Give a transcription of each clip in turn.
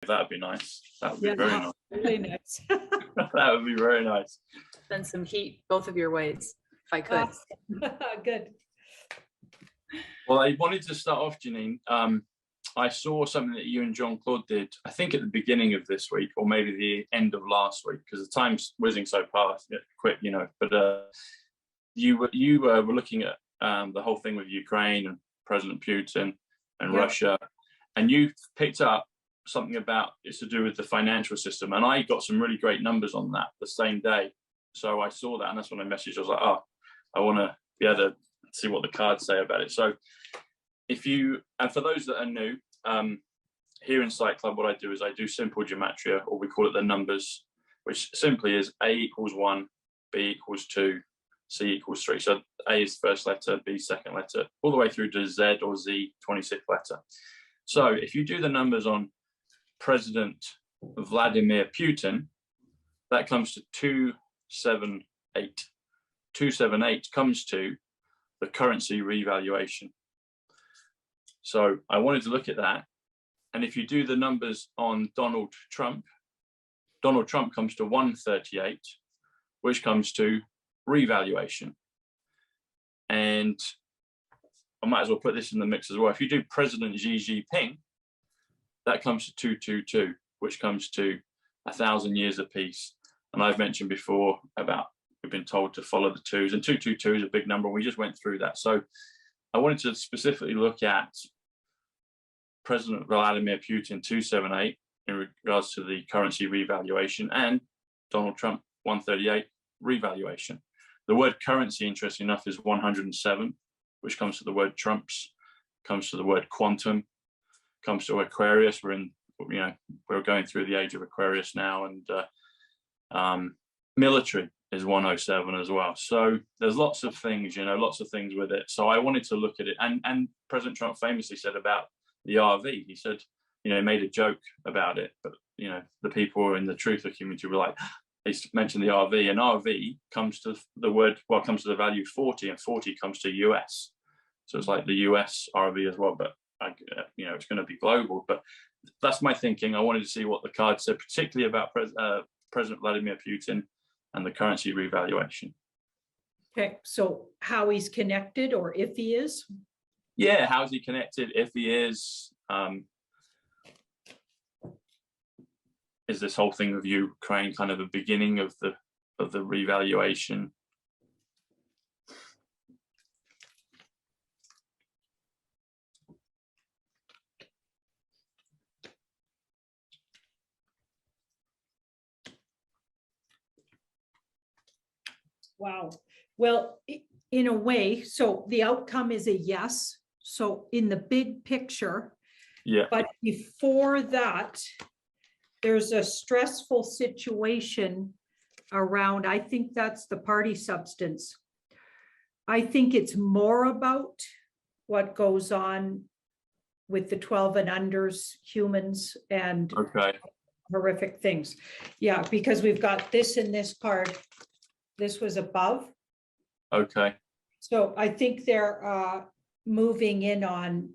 That'd be nice. That would be Yeah, very nice. really nice. That would be very nice. Send some heat both of your ways, if I could. Good. Well, I wanted to start off, Janine. I saw something that you and John Claude did, I think at the beginning of this week, or maybe the end of last week, because the time's whizzing so past, quick, you know. But you were looking at the whole thing with Ukraine and President Putin and Russia, and you picked up something about it's to do with the financial system, and I got some really great numbers on that the same day. So I saw that, and that's when I messaged. I was like, oh, I want to be able to see what the cards say about it. So if you, and for those that are new, here in Sight Club, what I do is I do simple gematria, or we call it the numbers, which simply is A equals 1, B equals 2, C equals 3. So A is first letter, B second letter, all the way through to Z or Z 26th letter. So if you do the numbers on President Vladimir Putin, that comes to 278. 278 comes to the currency revaluation. So I wanted to look at that. And if you do the numbers on Donald Trump comes to 138, which comes to revaluation. And I might as well put this in the mix as well. If you do President Xi Jinping, that comes to 222, which comes to 1,000 years of peace. And I've mentioned before about we've been told to follow the twos, and 222 is a big number. We just went through that. So I wanted to specifically look at President Vladimir Putin 278 in regards to the currency revaluation, and Donald Trump 138 revaluation. The word currency, interesting enough, is 107, which comes to the word Trumps, comes to the word quantum, comes to Aquarius. We're going through the age of Aquarius now, and military is 107 as well. So there's lots of things, lots of things with it. So I wanted to look at it, and President Trump famously said about the RV, he said, he made a joke about it, but the people in the truther community were like, he mentioned the RV, and RV comes to comes to the value 40, and 40 comes to US. So it's like the US RV as well, but it's going to be global. But that's my thinking. I wanted to see what the card said, particularly about President Vladimir Putin and the currency revaluation. Okay, so how he's connected, or if he is? Yeah, how is he connected? If he is this whole thing of Ukraine kind of the beginning of the revaluation? Wow. Well, in a way, so the outcome is a yes. So in the big picture, yeah. But before that, there's a stressful situation around, I think that's the party substance. I think it's more about what goes on with the 12 and unders, humans, and horrific things. Yeah, because we've got this in this card. This was above. Okay. So I think they're moving in on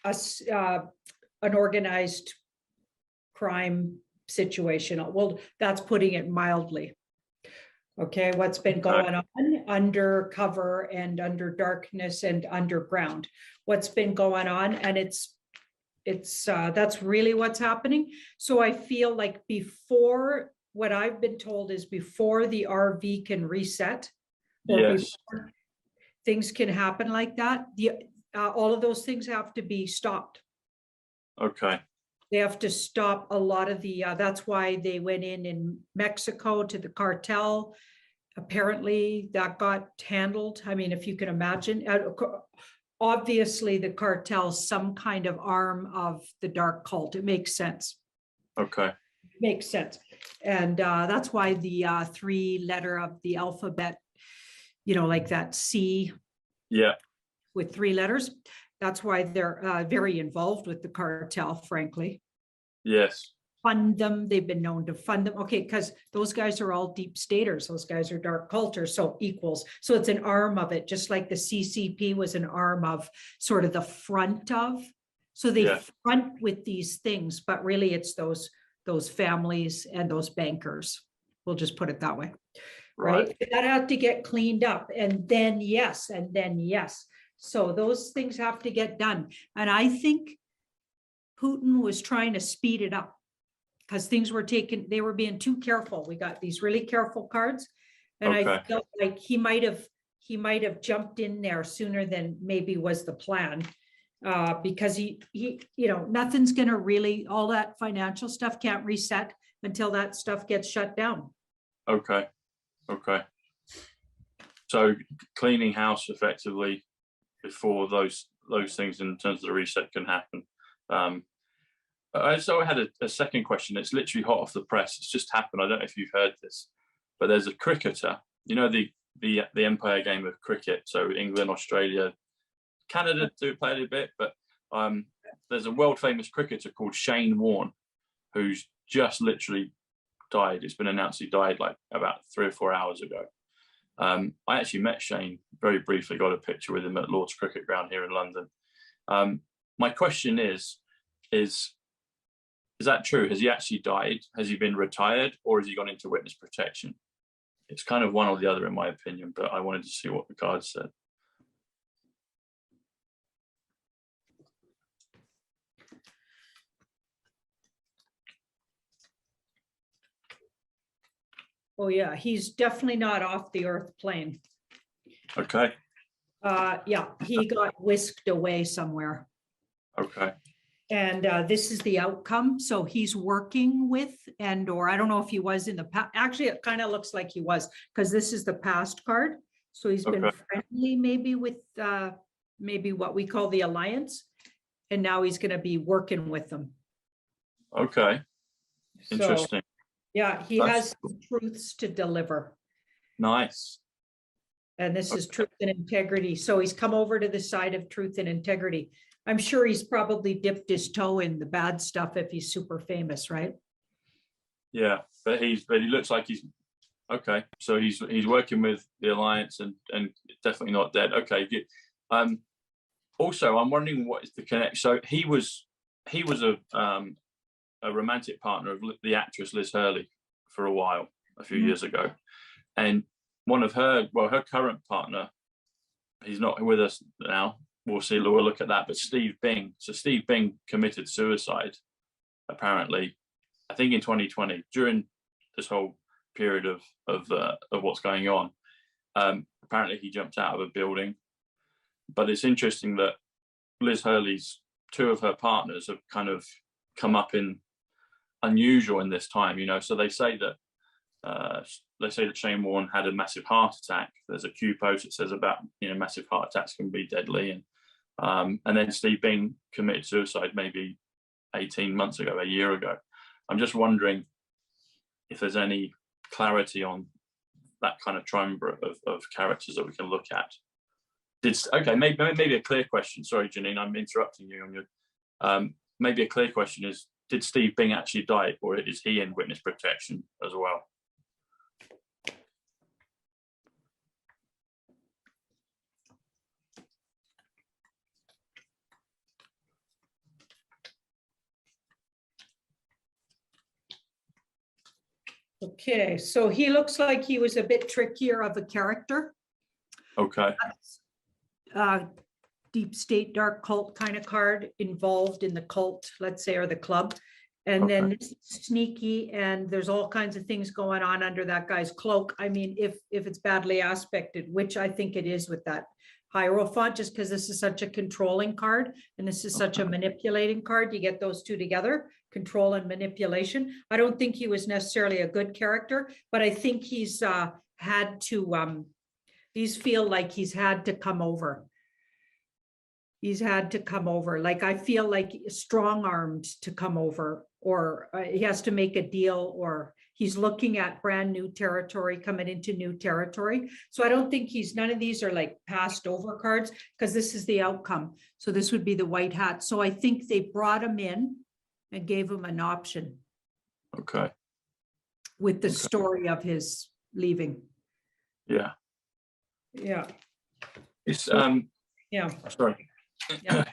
us, an organized crime situation. Well, that's putting it mildly. Okay, what's been going on undercover and under darkness and underground? What's been going on, and it's that's really what's happening. So I feel like before, what I've been told is before the RV can reset, or before things can happen like that, all of those things have to be stopped. Okay. They have to stop a lot of the, that's why they went in Mexico to the cartel. Apparently that got handled. I mean, if you can imagine, obviously the cartel, some kind of arm of the dark cult. It makes sense. Okay. Makes sense. And that's why the 3-letter of the alphabet, like that C. Yeah. With 3 letters. That's why they're very involved with the cartel, frankly. Yes. Fund them. They've been known to fund them. Okay, because those guys are all deep staters. Those guys are dark culters, so equals. So it's an arm of it, just like the CCP was an arm of sort of the front of So they Yeah. front with these things, but really it's those families and those bankers. We'll just put it that way. Right? That have to get cleaned up, and then yes. So those things have to get done. And I think Putin was trying to speed it up because things were they were being too careful. We got these really careful cards. And I felt like he might have jumped in there sooner than maybe was the plan. Because he, nothing's going to really, all that financial stuff can't reset until that stuff gets shut down. Okay. So cleaning house effectively before those things in terms of the reset can happen. So I had a second question. It's literally hot off the press. It's just happened. I don't know if you've heard this, but there's a cricketer. The Empire game of cricket. So England, Australia, Canada do play it a bit, but there's a world famous cricketer called Shane Warne, who's just literally died. It's been announced he died like about 3 or 4 hours ago. I actually met Shane very briefly, got a picture with him at Lord's Cricket Ground here in London. My question is that true? Has he actually died? Has he been retired, or has he gone into witness protection? It's kind of one or the other in my opinion, but I wanted to see what the card said. Oh yeah, he's definitely not off the earth plane. Okay. Yeah, he got whisked away somewhere. Okay. And this is the outcome. So he's working with, or I don't know if he was in the past. Actually, it kind of looks like he was, because this is the past card. So he's been friendly maybe with maybe what we call the alliance. And now he's going to be working with them. Okay. Interesting. So, yeah, he has some truths to deliver. Nice. And this is truth and integrity. So he's come over to the side of truth and integrity. I'm sure he's probably dipped his toe in the bad stuff if he's super famous, right? Yeah, but he looks like he's okay. So he's working with the alliance and definitely not dead. Okay, good. Also, I'm wondering what is the connection. So he was a romantic partner of the actress Liz Hurley for a while, a few years ago, and one of her current partner, he's not with us now. We'll see. We'll look at that. But Steve Bing. So Steve Bing committed suicide, apparently, I think in 2020 during this whole period of what's going on. Apparently, he jumped out of a building. But it's interesting that Liz Hurley's two of her partners have kind of come up in unusual in this time. So they say that Shane Warne had a massive heart attack. There's a Q post that says about massive heart attacks can be deadly, and then Steve Bing committed suicide maybe 18 months ago, a year ago. I'm just wondering if there's any clarity on that kind of triumvirate of characters that we can look at. Maybe a clear question. Sorry, Janine, I'm interrupting you on your. Maybe a clear question is: did Steve Bing actually die, or is he in witness protection as well? Okay, so he looks like he was a bit trickier of a character. Okay. Deep state, dark cult kind of card, involved in the cult, let's say, or the club. And then this is sneaky, and there's all kinds of things going on under that guy's cloak. I mean, if it's badly aspected, which I think it is with that Hierophant, just because this is such a controlling card and this is such a manipulating card, you get those two together, control and manipulation. I don't think he was necessarily a good character, but I think he's had to, these feel like he's had to come over. He's had to come over. Like, I feel like strong-armed to come over, or he has to make a deal, or he's looking at brand new territory, coming into new territory. So I don't think none of these are like passed over cards, because this is the outcome. So this would be the white hat. So I think they brought him in and gave him an option. Okay. With the story of his leaving. Yeah. Yeah. It's yeah. Sorry. Yeah.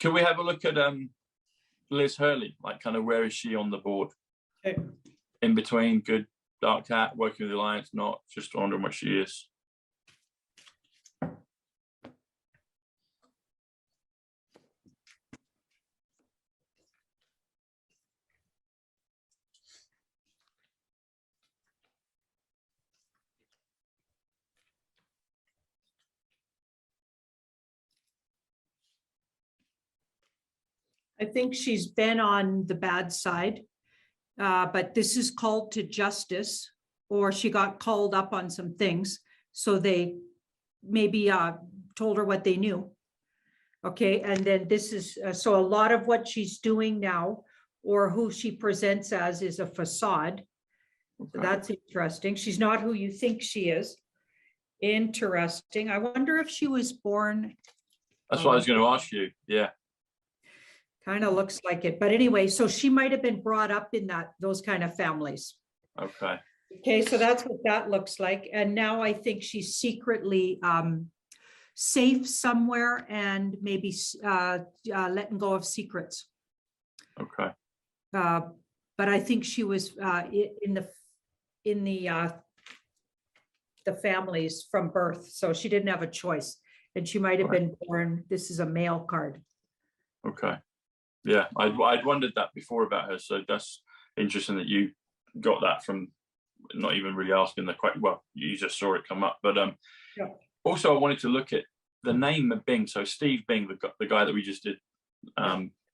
Can we have a look at Liz Hurley? Like, kind of where is she on the board? Okay. In between, good, dark cat, working with the Alliance, not, just wondering where she is. I think she's been on the bad side, but this is called to justice, or she got called up on some things. So they maybe told her what they knew. Okay, and then this is, so a lot of what she's doing now, or who she presents as, is a facade. So Okay. that's interesting. She's not who you think she is. Interesting. I wonder if she was born. That's what I was going to ask you. Yeah. Kind of looks like it, but anyway, so she might have been brought up in those kind of families. Okay. Okay, so that's what that looks like. And now I think she's secretly safe somewhere and maybe letting go of secrets. Okay. But I think she was in the families from birth, so she didn't have a choice, and she might have been born. This is a male card. Okay. Yeah, I'd wondered that before about her, so that's interesting that you got that from not even really asking the question. Well, you just saw it come up, but Yeah. Also I wanted to look at the name of Bing. So Steve Bing, the guy that we just did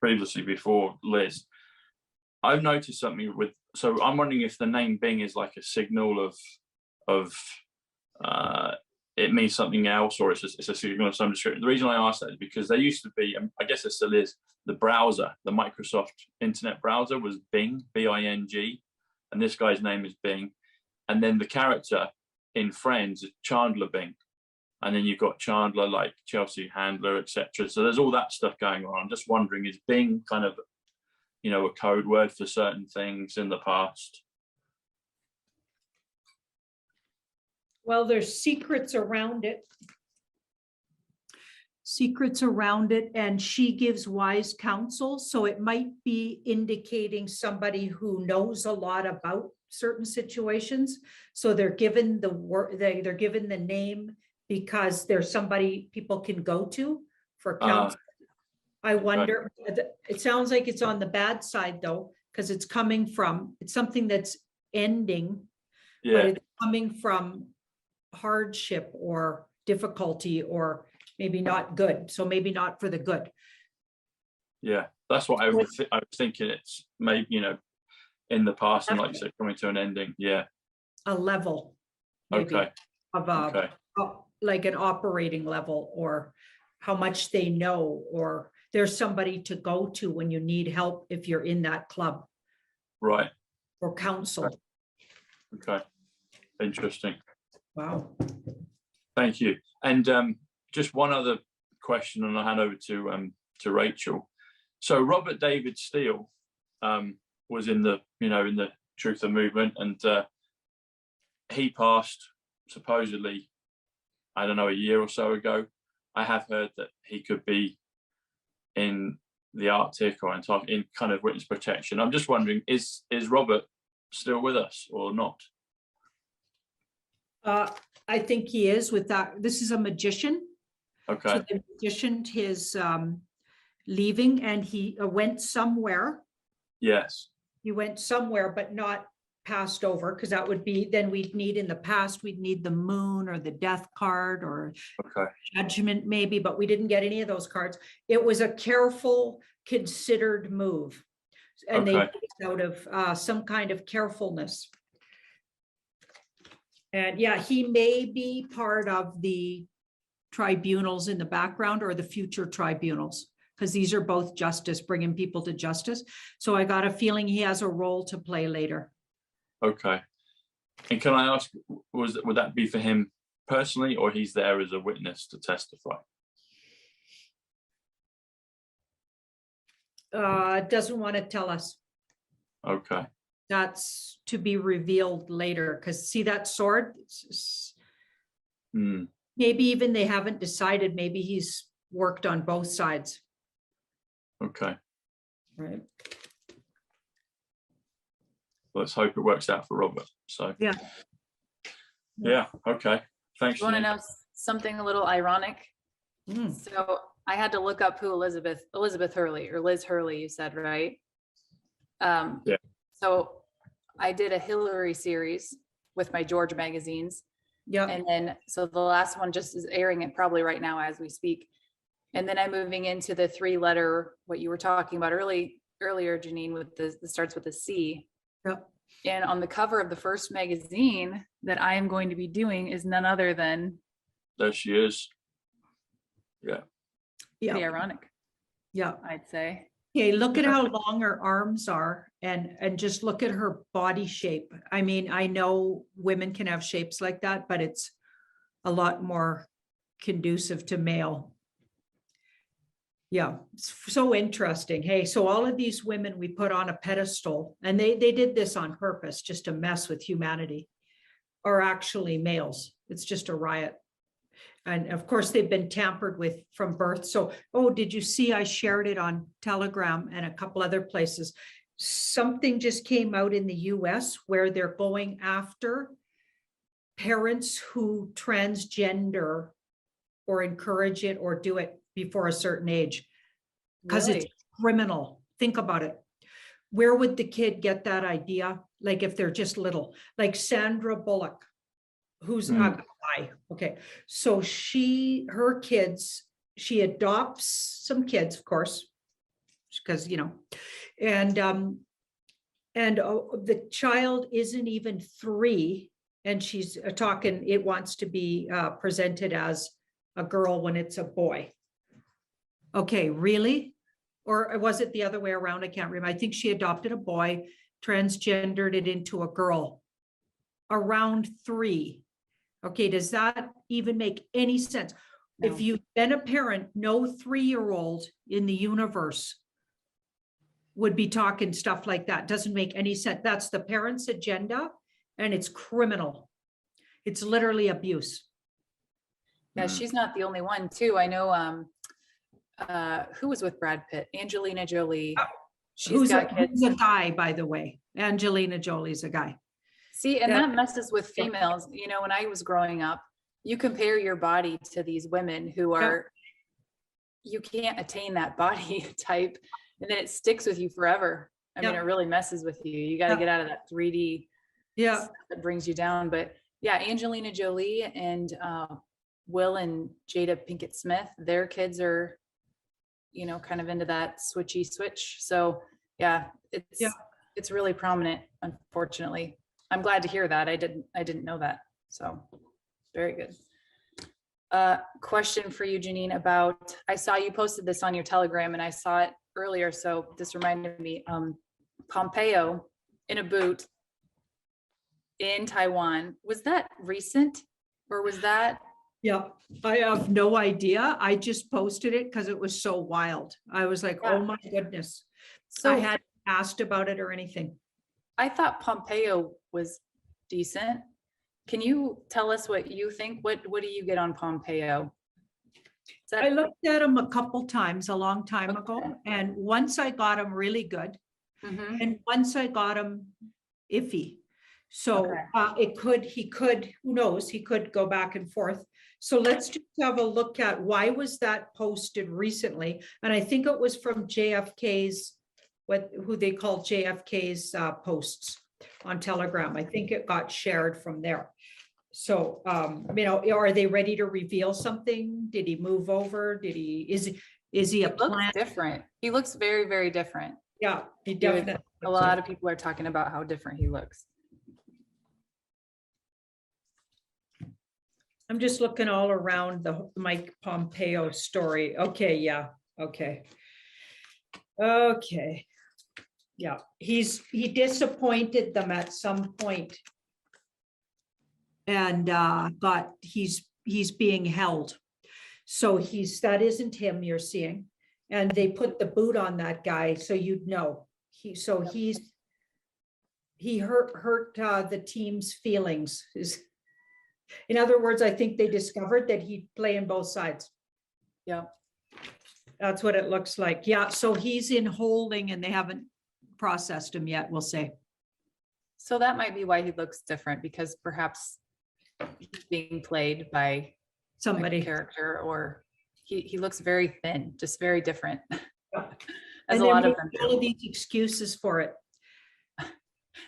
previously before Liz. I've noticed something with. So I'm wondering if the name Bing is like a signal of it means something else, or it's a signal of some description. The reason I asked that is because there used to be, I guess it still is, the browser, the Microsoft Internet browser was Bing, B-I-N-G, and this guy's name is Bing. And then the character in Friends is Chandler Bing. And then you've got Chandler like Chelsea Handler, etc. So there's all that stuff going on. I'm just wondering, is Bing kind of, a code word for certain things in the past? Well, there's secrets around it. Secrets around it, and she gives wise counsel. So it might be indicating somebody who knows a lot about certain situations. So they're given the word, they're given the name because there's somebody people can go to for counsel. I wonder, it sounds like it's on the bad side though, because it's something that's ending, but it's coming from hardship or difficulty, or maybe not good. So maybe not for the good. Yeah, that's what I was thinking. It's maybe, in the past, and like you said, coming to an ending. Yeah. A level. Maybe, okay. Of like an operating level, or how much they know, or there's somebody to go to when you need help if you're in that club. Right. Or counsel. Okay. Interesting. Wow. Thank you. And just one other question, and I'll hand over to Rachel. So Robert David Steele was in the Truther movement, and he passed supposedly, I don't know, a year or so ago. I have heard that he could be in the Arctic or Antarctic in kind of witness protection. I'm just wondering, is Robert still with us or not? I think he is with that. This is a magician. Okay. So the magician is leaving, and he went somewhere. Yes. He went somewhere, but not passed over, because that would be, then we'd need, in the past, we'd need the moon or the death card or judgment maybe, but we didn't get any of those cards. It was a careful, considered move. And they did it out of some kind of carefulness. And yeah, he may be part of the tribunals in the background, or the future tribunals, because these are both justice, bringing people to justice. So I got a feeling he has a role to play later. Okay. And can I ask, would that be for him personally, or he's there as a witness to testify? Doesn't want to tell us. Okay. That's to be revealed later, because see that sword? Maybe even they haven't decided. Maybe he's worked on both sides. Okay. Right. Let's hope it works out for Robert. So Yeah. yeah. Okay. Thanks. You want to Janine. know something a little ironic? Mm. So I had to look up who Elizabeth Hurley, or Liz Hurley, you said, right? Yeah. So I did a Hillary series with my George magazines. Yeah. And then, so the last one just is airing it probably right now as we speak. And then I'm moving into the 3-letter, what you were talking about earlier, Janine, with the starts with a C. Yeah. And on the cover of the first magazine that I am going to be doing is none other than. There she is. Yeah. Pretty Yeah. ironic, Yeah. I'd say. Okay, look at how long her arms are, and just look at her body shape. I mean, I know women can have shapes like that, but it's a lot more conducive to male. Yeah, it's so interesting. Hey, so all of these women we put on a pedestal, and they did this on purpose just to mess with humanity, are actually males. It's just a riot. And of course, they've been tampered with from birth. So, oh, did you see? I shared it on Telegram and a couple other places. Something just came out in the US where they're going after parents who transgender or encourage it or do it before a certain age, because it's Really? criminal. Think about it. Where would the kid get that idea? Like if they're just little, like Sandra Bullock, who's a guy. Okay. So her kids, she adopts some kids, of course, because, and the child isn't even 3, and she's talking, it wants to be presented as a girl when it's a boy. Okay, really? Or was it the other way around? I can't remember. I think she adopted a boy, transgendered it into a girl around 3. Okay, does that even make any sense? No. If you've been a parent, no 3-year-old in the universe would be talking stuff like that. Doesn't make any sense. That's the parents' agenda, and it's criminal. It's literally abuse. Yeah, she's not the only one too. I know who was with Brad Pitt? Angelina Jolie. Who's got kids. a guy, by the way. Angelina Jolie's a guy. See, and that messes with females. You know, when I was growing up, you compare your body to these women who are, you can't attain that body type, and then it sticks with you forever. I mean, it really messes with you. You got to get out of that 3D stuff that brings you down. But yeah, Angelina Jolie and Will and Jada Pinkett Smith, their kids are, kind of into that switchy switch. So yeah, it's really prominent, unfortunately. I'm glad to hear that. I didn't know that. So very good. Question for you, Janine, about, I saw you posted this on your Telegram and I saw it earlier. So this reminded me, Pompeo in a boot in Taiwan. Was that recent, or was that? Yeah, I have no idea. I just posted it because it was so wild. I was like, oh my goodness. So I hadn't asked about it or anything. I thought Pompeo was decent. Can you tell us what you think? What do you get on Pompeo? I looked at him a couple times a long time ago, and once I got him really good, and once I got him iffy. So he could, who knows, he could go back and forth. So let's just have a look at why was that posted recently. And I think it was from JFK's, who they call JFK's posts on Telegram. I think it got shared from there. So, are they ready to reveal something? Did he move over? Is he a plant? Different. He looks very, very different. Yeah, he definitely. A lot of people are talking about how different he looks. I'm just looking all around the Mike Pompeo story. Okay, yeah, okay. Okay. Yeah, he disappointed them at some point. And he's being held. So that isn't him you're seeing. And they put the boot on that guy, so you'd know. He hurt the team's feelings. In other words, I think they discovered that he'd play in both sides. Yeah. That's what it looks like. Yeah, so he's in holding and they haven't processed him yet, we'll say. So that might be why he looks different, because perhaps he's being played by a Somebody. character, or he looks very thin, just very different. Yeah. As And a they're lot of making them all do. of these excuses for it.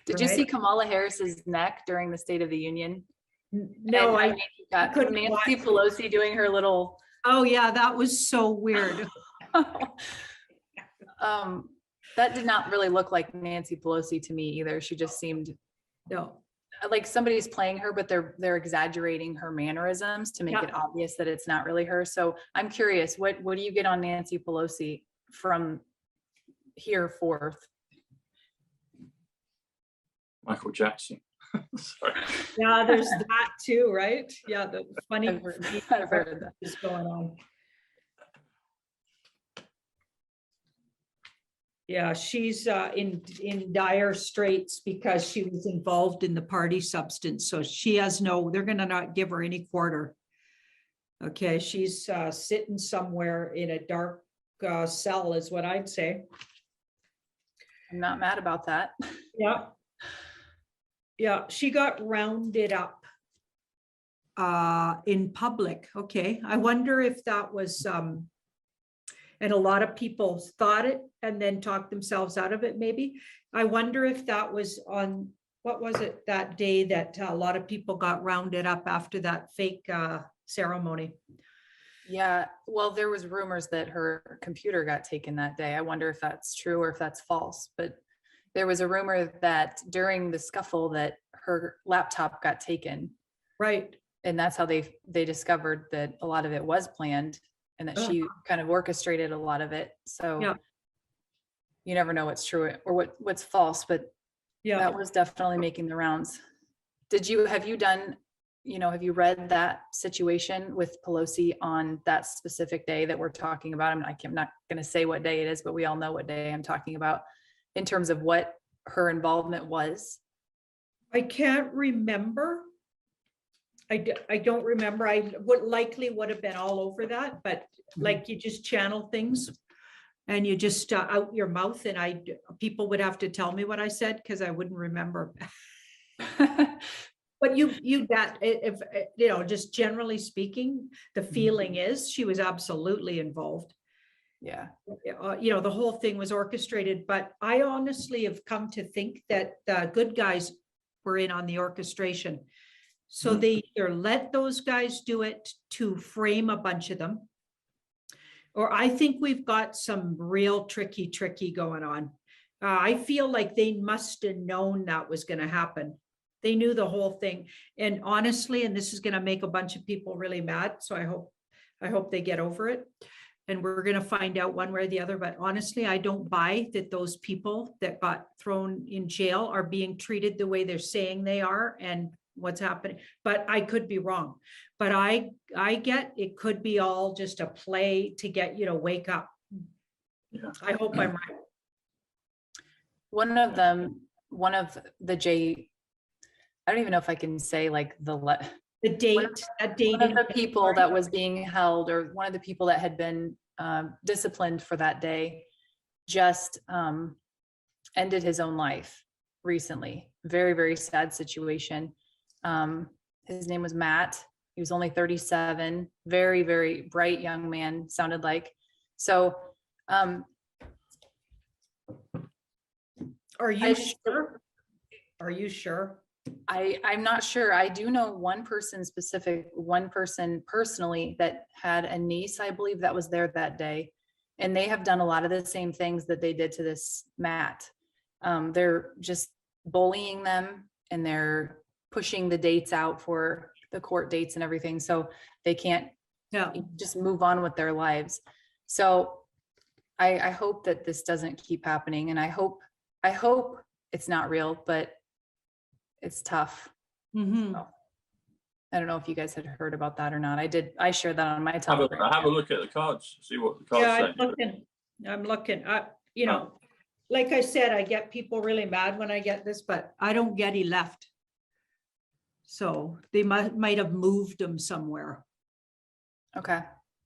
Did you right? see Kamala Harris's neck during the State of the Union? No, And I mean, you got couldn't Nancy watch. Pelosi doing her little. Oh yeah, that was so weird. That did not really look like Nancy Pelosi to me either. She just seemed No, like somebody's playing her, but they're exaggerating her mannerisms to make Yeah. it obvious that it's not really her. So I'm curious, what do you get on Nancy Pelosi from here forth? Michael Jackson. Sorry. yeah, there's that too, right? Yeah, the funny I've heard that. is going on. Yeah, she's in dire straits because she was involved in the party substance. So she has they're gonna not give her any quarter. Okay, she's sitting somewhere in a dark cell is what I'd say. I'm not mad about that. Yeah. Yeah, she got rounded up in public. Okay, I wonder if that was and a lot of people thought it and then talked themselves out of it, maybe. I wonder if that was on, what was it, that day that a lot of people got rounded up after that fake ceremony? Yeah, well, there was rumors that her computer got taken that day. I wonder if that's true or if that's false, but there was a rumor that during the scuffle that her laptop got taken. Right. And that's how they discovered that a lot of it was planned and that she kind of orchestrated a lot of it. So Yeah. you never know what's true or what's false, but Yeah. that was definitely making the rounds. Have you read that situation with Pelosi on that specific day that we're talking about? I'm not going to say what day it is, but we all know what day I'm talking about in terms of what her involvement was. I can't remember. I don't remember. I would have been all over that, but like you just channel things and you just out your mouth, and people would have to tell me what I said because I wouldn't remember. But if just generally speaking, the feeling is she was absolutely involved. Yeah. The whole thing was orchestrated, but I honestly have come to think that the good guys were in on the orchestration. So they either let those guys do it to frame a bunch of them, or I think we've got some real tricky going on. I feel like they must have known that was going to happen. They knew the whole thing. And honestly, and this is going to make a bunch of people really mad. So I hope they get over it. And we're going to find out one way or the other. But honestly, I don't buy that those people that got thrown in jail are being treated the way they're saying they are and what's happening. But I could be wrong. But I get it could be all just a play to get you to wake up. Yeah. I hope I'm right. One of the I don't even know if I can say like the date, one of the people that was being held, or one of the people that had been disciplined for that day, just ended his own life recently. Very, very sad situation. His name was Matt. He was only 37, very, very bright young man, sounded like. So are you sure? Are you sure? I'm not sure. I do know one person personally that had a niece, I believe, that was there that day. And they have done a lot of the same things that they did to this Matt. They're just bullying them and they're pushing the dates out for the court dates and everything. So they can't just move on with their lives. So I hope that this doesn't keep happening. And I hope it's not real, but it's tough. Mm-hmm. So, I don't know if you guys had heard about that or not. I shared that on my Telegram. Have a look at the cards, see what the cards say. I'm looking. Like I said, I get people really mad when I get this, but I don't get he left. So they might have moved him somewhere. Okay.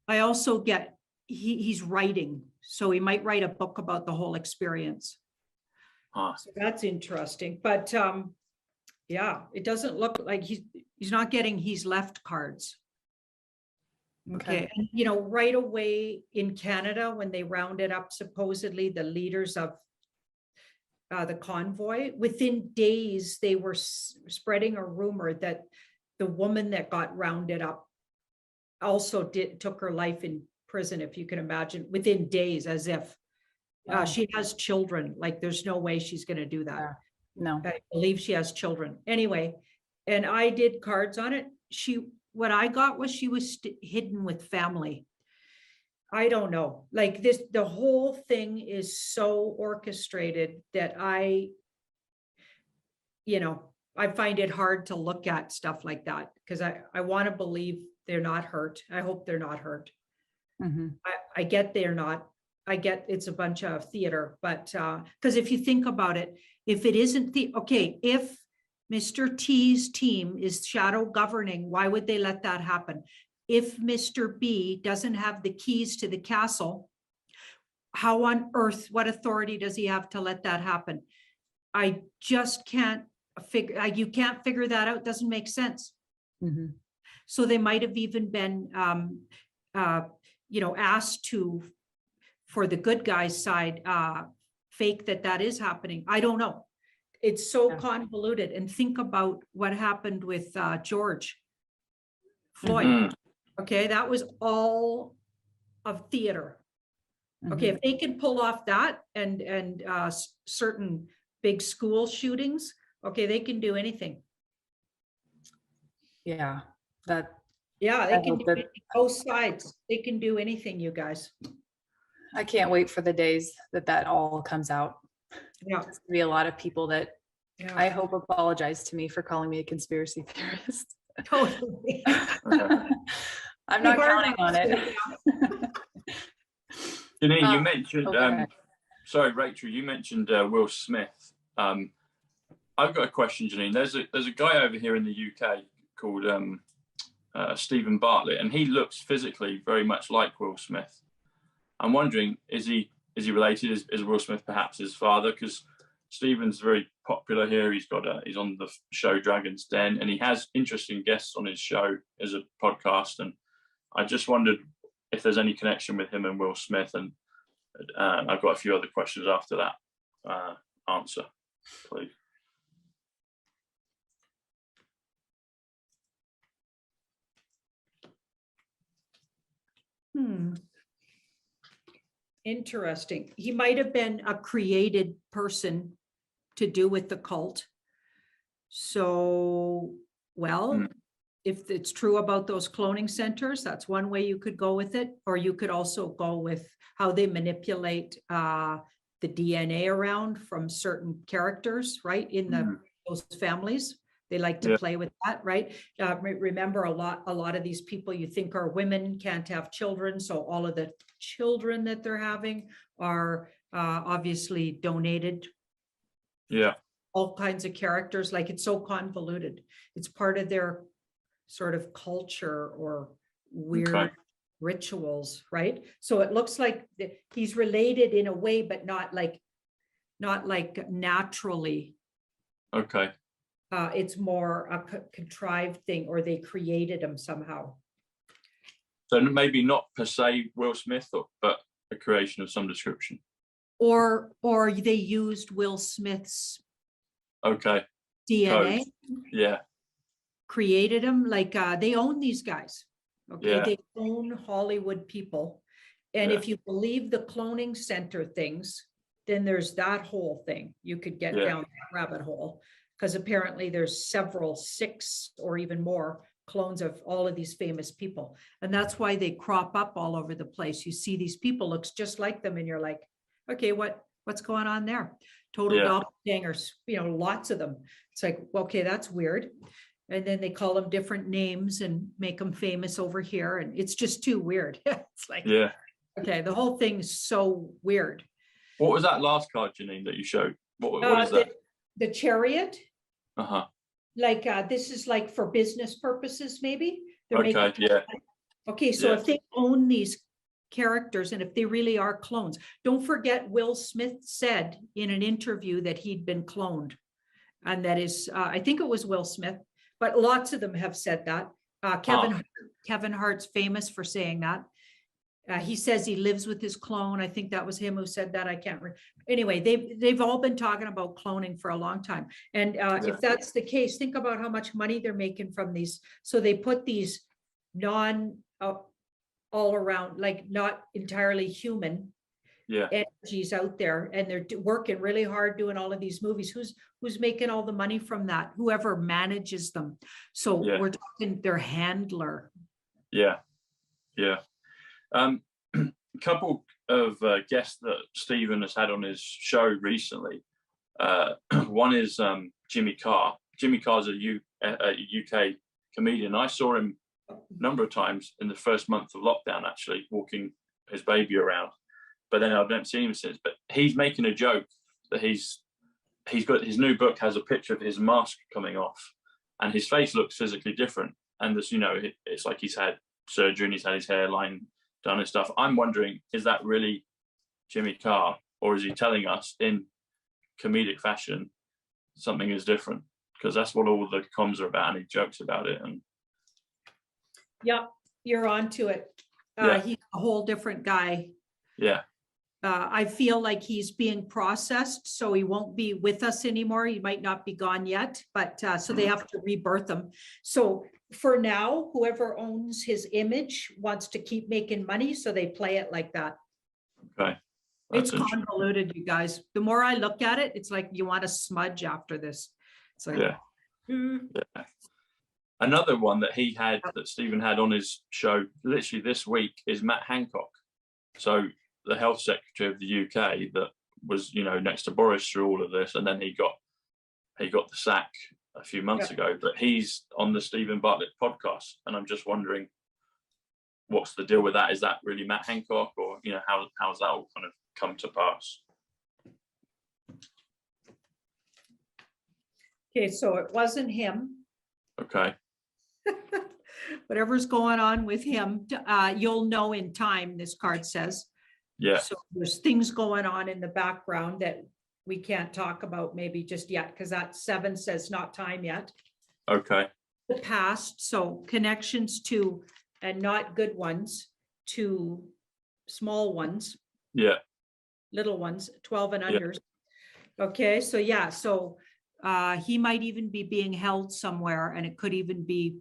I also get he's writing, so he might write a book about the whole experience. So that's interesting, but yeah, it doesn't look like he's not getting he's left cards. Okay, and you know, right away in Canada, when they rounded up supposedly the leaders of the convoy, within days they were spreading a rumor that the woman that got rounded up also took her life in prison, if you can imagine, within days, as if she has children. Like, there's no way she's going to do that. No, I believe she has children anyway. And I did cards on it. What I got was she was hidden with family. I don't know, like this, the whole thing is so orchestrated that I find it hard to look at stuff like that, because I want to believe they're not hurt. I hope they're not hurt. I get they're not. I get it's a bunch of theater, but because if you think about it, if it isn't if Mr. T's team is shadow governing, why would they let that happen? If Mr. B doesn't have the keys to the castle, how on earth, what authority does he have to let that happen? I just can't figure, you can't figure that out. Doesn't make sense. So they might have even been, asked to, for the good guys side, fake that is happening. I don't know. It's so convoluted. And think about what happened with George Floyd. Okay, that was all of theater. Okay, if they can pull off that and certain big school shootings, okay, they can do anything. Yeah, they can do anything. Both sides. They can do anything, you guys. I can't wait for the days that all comes out. Yeah, there's gonna be a lot of people that I hope apologize to me for calling me a conspiracy theorist. Totally. I'm not counting on it. Janine, you mentioned, sorry, Rachel, you mentioned Will Smith. I've got a question, Janine. There's a guy over here in the UK called Stephen Bartlett, and he looks physically very much like Will Smith. I'm wondering, is he related? Is Will Smith perhaps his father? Because Stephen's very popular here. He's on the show Dragon's Den, and he has interesting guests on his show as a podcast. And I just wondered if there's any connection with him and Will Smith. And I've got a few other questions after that answer, please. Interesting. He might have been a created person to do with the cult. So, well, if it's true about those cloning centers, that's one way you could go with it. Or you could also go with how they manipulate the DNA around from certain characters, right? In those families. They like to play with that, right? Remember, a lot of these people you think are women can't have children. So all of the children that they're having are obviously donated. Yeah. All kinds of characters. Like, it's so convoluted. It's part of their sort of culture or weird rituals, right? So it looks like he's related in a way, but not like naturally. Okay. It's more a contrived thing, or they created him somehow. So maybe not per se Will Smith, but a creation of some description. Or they used Will Smith's DNA. Code. Yeah. Created him, like they own these guys. Okay, Yeah. They own Hollywood people. And if you believe the cloning center things, then there's that whole thing. You could get down that rabbit hole. Because apparently there's 6 or even more clones of all of these famous people. And that's why they crop up all over the place. You see these people looks just like them, and you're like, okay, what's going on there? Total doppelgangers, lots of them. It's like, okay, that's weird. And then they call them different names and make them famous over here. And it's just too weird. It's like, okay, the whole thing's so weird. What was that last card, Janine, that you showed? What is that? The Chariot. Like this is like for business purposes, maybe. Okay, Okay, so if they own these characters and if they really are clones. Don't forget, Will Smith said in an interview that he'd been cloned. And that is, I think it was Will Smith, but lots of them have said that. Kevin Hart's famous for saying that. He says he lives with his clone. I think that was him who said that. I can't remember. Anyway, they've all been talking about cloning for a long time. And if that's the case, think about how much money they're making from these. So they put these all around, like not entirely human energies out there, and they're working really hard doing all of these movies. Who's making all the money from that? Whoever manages them. So we're talking their handler. A couple of guests that Stephen has had on his show recently. One is Jimmy Carr. Jimmy Carr's a UK comedian. I saw him a number of times in the first month of lockdown, actually walking his baby around, but then I've never seen him since. But he's making a joke that he's got his new book has a picture of his mask coming off and his face looks physically different, and this, it's like he's had surgery and he's had his hairline done and stuff. I'm wondering, is that really Jimmy Carr, or is he telling us in comedic fashion something is different? Because that's what all the comms are about, and he jokes about it. And yeah, you're onto it. He's a whole different guy. I feel like he's being processed, so he won't be with us anymore. He might not be gone yet, but so they have to rebirth him. So for now, whoever owns his image wants to keep making money, so they play it like that. Okay. It's convoluted, you guys. The more I look at it, it's like you want to smudge after this. It's like, Another one that Stephen had on his show literally this week is Matt Hancock. So the health secretary of the UK that was, next to Boris through all of this, and then he got the sack a few months ago. But he's on the Stephen Bartlett podcast, and I'm just wondering, what's the deal with that? Is that really Matt Hancock, or how's that all kind of come to pass? Okay, so it wasn't him. Okay. Whatever's going on with him, you'll know in time, this card says. Yeah. So there's things going on in the background that we can't talk about maybe just yet, because that 7 says not time yet. Okay. The past, so connections to, and not good ones, to small ones. Yeah. Little ones, 12 and unders. Okay, so so he might even be being held somewhere, and it could even be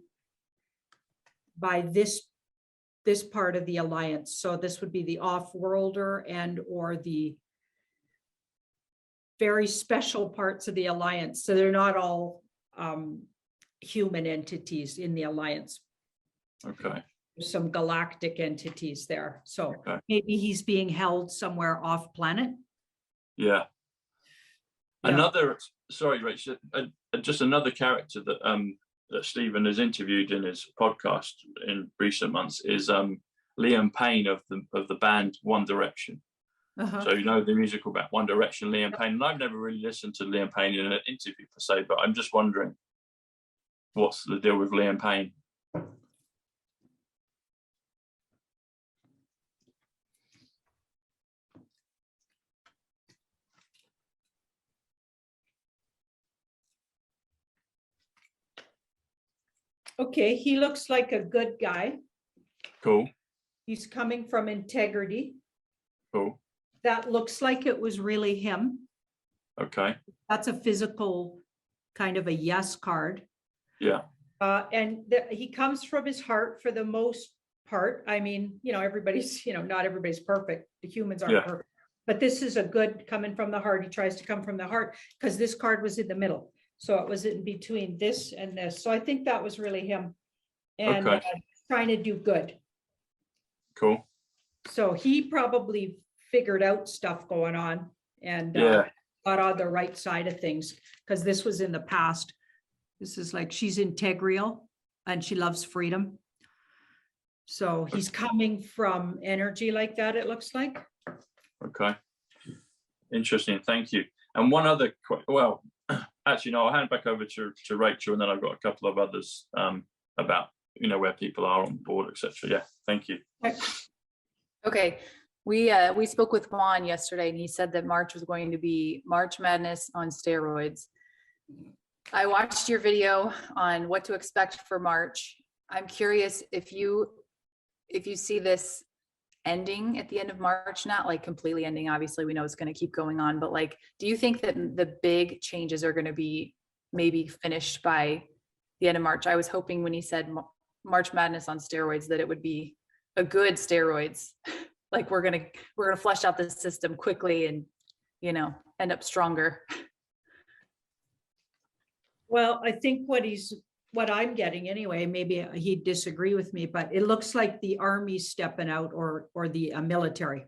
by this part of the alliance. So this would be the off-worlder and or the very special parts of the alliance. So they're not all human entities in the alliance. Okay. There's some galactic entities there. So maybe he's being held somewhere off planet. Yeah. Another, sorry, Rachel, just another character that that Stephen has interviewed in his podcast in recent months is Liam Payne of the band One Direction. So the musical band One Direction, Liam Payne. And I've never really listened to Liam Payne in an interview per se, but I'm just wondering, what's the deal with Liam Payne? Okay, he looks like a good guy. Cool. He's coming from integrity. Cool. That looks like it was really him. Okay. That's a physical kind of a yes card. Yeah. And he comes from his heart for the most part. I mean, everybody's, not everybody's perfect. The humans aren't perfect. But this is a good coming from the heart. He tries to come from the heart because this card was in the middle. So it was in between this and this. So I think that was really him. And trying to do good. Cool. So he probably figured out stuff going on and got on the right side of things, because this was in the past. This is like, she's integral and she loves freedom. So he's coming from energy like that, it looks like. Okay. Interesting. Thank you. And one other, actually, no, I'll hand it back over to Rachel, and then I've got a couple of others about, where people are on board, etc. Yeah, thank you. Okay, we spoke with Juan yesterday and he said that March was going to be March Madness on steroids. I watched your video on what to expect for March. I'm curious if you see this ending at the end of March, not like completely ending. Obviously, we know it's going to keep going on, but like, do you think that the big changes are going to be maybe finished by the end of March? I was hoping when he said March Madness on steroids that it would be a good steroids. Like we're gonna flush out the system quickly and, you know, end up stronger. Well, I think what I'm getting anyway, maybe he'd disagree with me, but it looks like the army's stepping out or the military.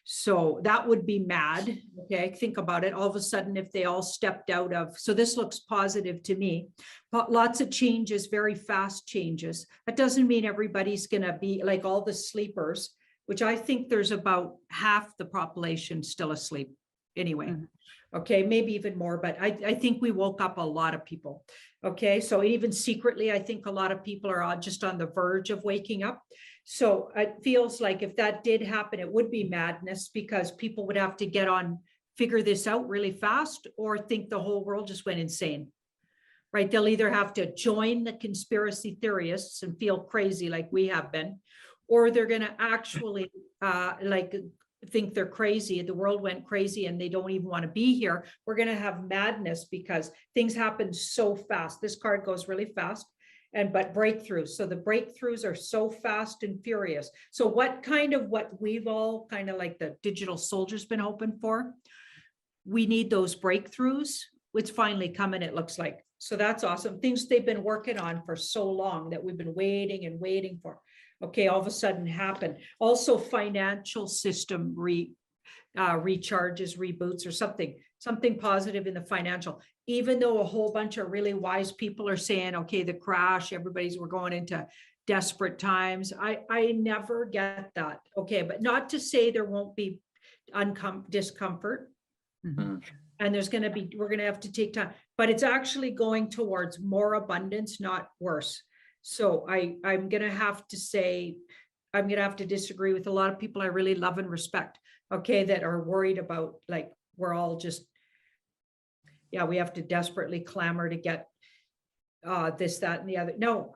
So that would be mad. Okay, think about it. All of a sudden, if they all stepped out of, so this looks positive to me, but lots of changes, very fast changes. That doesn't mean everybody's going to be like all the sleepers, which I think there's about half the population still asleep anyway. Mm-hmm. Okay, maybe even more, but I think we woke up a lot of people. Okay, so even secretly, I think a lot of people are just on the verge of waking up. So it feels like if that did happen, it would be madness because people would have to get on, figure this out really fast or think the whole world just went insane, right? They'll either have to join the conspiracy theorists and feel crazy like we have been, or they're going to actually think they're crazy. The world went crazy and they don't even want to be here. We're going to have madness because things happen so fast. This card goes really fast, but breakthroughs. So the breakthroughs are so fast and furious. So what we've all kind of like the digital soldiers been hoping for, we need those breakthroughs. It's finally coming, it looks like. So that's awesome. Things they've been working on for so long that we've been waiting and waiting for. Okay, all of a sudden happen. Also financial system recharges, reboots or something positive in the financial, even though a whole bunch of really wise people are saying, okay, the crash, we're going into desperate times. I never get that. Okay, but not to say there won't be discomfort. Mm-hmm. And we're going to have to take time, but it's actually going towards more abundance, not worse. So I'm going to have to say, I'm going to have to disagree with a lot of people I really love and respect, okay, that are worried about, like, we're all just, we have to desperately clamor to get this, that, and the other. No,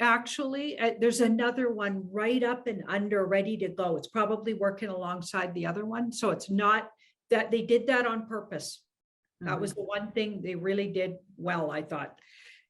there's another one right up and under ready to go. It's probably working alongside the other one. So it's not that they did that on purpose. Mm-hmm. That was the one thing they really did well, I thought.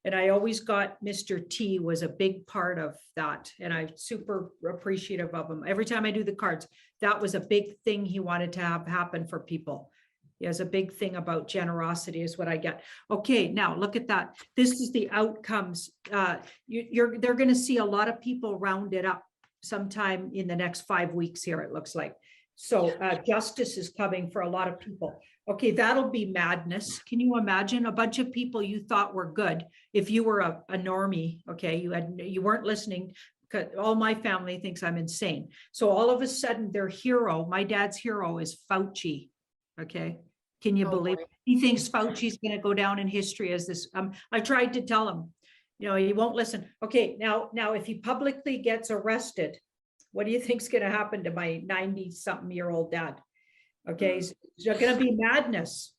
And I always got Mr. T was a big part of that. And I'm super appreciative of him. Every time I do the cards, that was a big thing he wanted to have happen for people. He has a big thing about generosity is what I get. Okay, now look at that. This is the outcomes. They're going to see a lot of people rounded up sometime in the next 5 weeks here, it looks like. So justice is coming for a lot of people. Okay, that'll be madness. Can you imagine a bunch of people you thought were good? If you were a normie, okay, you weren't listening, because all my family thinks I'm insane. So all of a sudden their hero, my dad's hero is Fauci. Okay, can you believe it? He thinks Fauci's going to go down in history as this. I tried to tell him, he won't listen. Okay, now if he publicly gets arrested, what do you think's going to happen to my 90-something-year-old dad? Okay, it's going to be madness.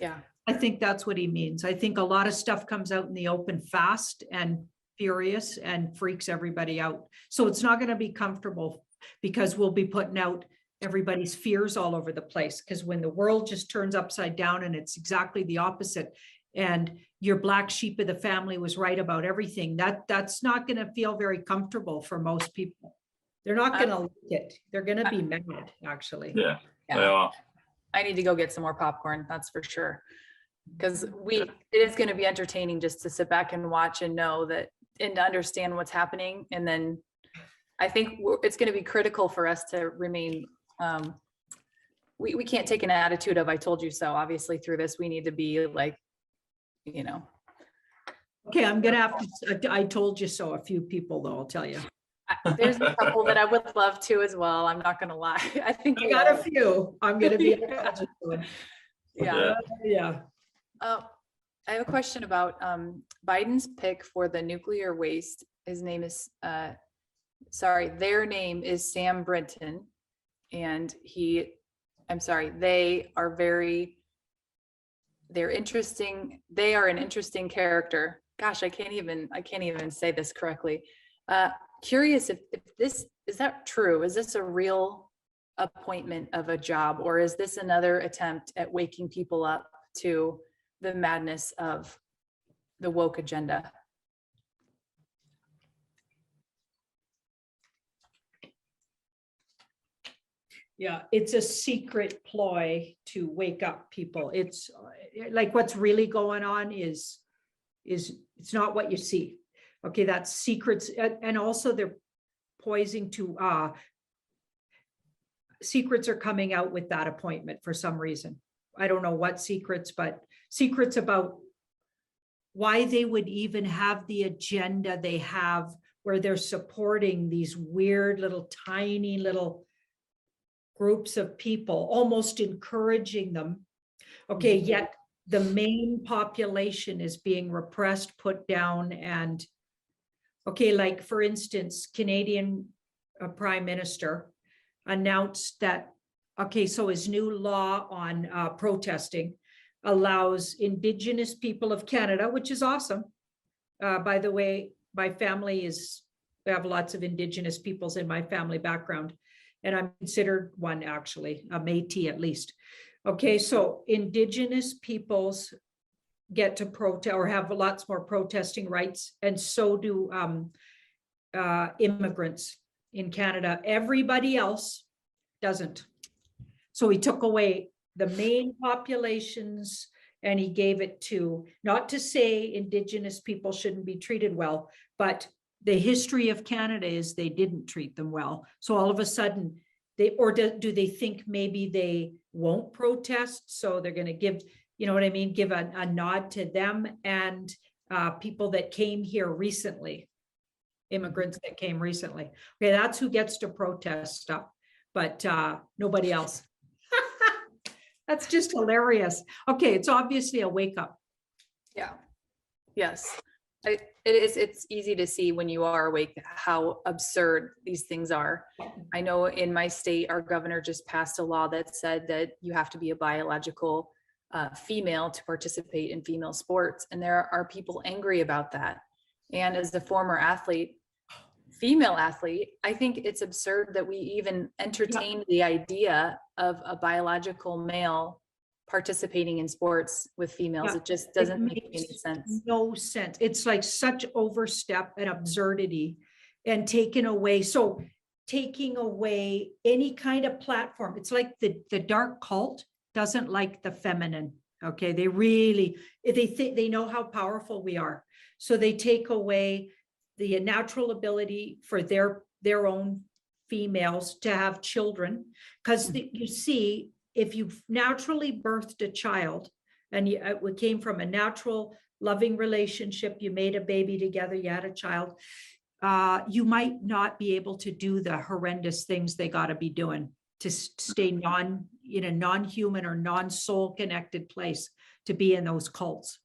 Yeah, I think that's what he means. I think a lot of stuff comes out in the open fast and furious and freaks everybody out. So it's not going to be comfortable because we'll be putting out everybody's fears all over the place. Because when the world just turns upside down and it's exactly the opposite, and your black sheep of the family was right about everything, that's not going to feel very comfortable for most people. They're not going to like it. They're going to be mad, actually. Yeah, they are. I need to go get some more popcorn. That's for sure. Because it is going to be entertaining just to sit back and watch and know that, and to understand what's happening. And then I think it's going to be critical for us to remain, we can't take an attitude of, I told you so. Obviously through this, we need to be like, Okay, I'm going to have to, I told you so, a few people though, I'll tell you. There's a couple that I would love to as well. I'm not going to lie. I think I got a few. I'm going to be. Yeah. Yeah. I have a question about Biden's pick for the nuclear waste. His name is their name is Sam Brinton, and they are they're interesting. They are an interesting character. Gosh, I can't even say this correctly. Curious if this, is that true? Is this a real appointment of a job, or is this another attempt at waking people up to the madness of the woke agenda? Yeah, it's a secret ploy to wake up people. It's like what's really going on is it's not what you see. Okay, that's secrets. And also they're poising to secrets are coming out with that appointment for some reason. I don't know what secrets, but secrets about why they would even have the agenda they have, where they're supporting these weird little tiny little groups of people, almost encouraging them. Okay, yet the main population is being repressed, put down, and okay, like for instance, Canadian Prime Minister announced that, okay, so his new law on protesting allows Indigenous people of Canada, which is awesome. By the way, my family we have lots of Indigenous peoples in my family background, and I'm considered one, actually, a Métis at least. Okay, so Indigenous peoples get to protest or have lots more protesting rights, and so do immigrants in Canada. Everybody else doesn't. So he took away the main populations and he gave it to, not to say Indigenous people shouldn't be treated well, but the history of Canada is they didn't treat them well. So all of a sudden do they think maybe they won't protest? So they're going to give, you know what I mean? Give a nod to them and people that came here recently, immigrants that came recently. Okay, that's who gets to protest stuff, but nobody else. That's just hilarious. Okay, it's obviously a wake up. Yeah. Yes. It's easy to see when you are awake how absurd these things are. I know in my state, our governor just passed a law that said that you have to be a biological female to participate in female sports. And there are people angry about that. And as a former female athlete, I think it's absurd that we even entertain the idea of a biological male participating in sports with females. It just doesn't make any sense. No sense. It's like such overstep and absurdity and taking away any kind of platform. It's like the dark cult doesn't like the feminine. Okay, they know how powerful we are. So they take away the natural ability for their own females to have children. Because you see, if you've naturally birthed a child and it came from a natural loving relationship, you made a baby together, you had a child, you might not be able to do the horrendous things they got to be doing to stay in a non-human or non-soul connected place, to be in those cults.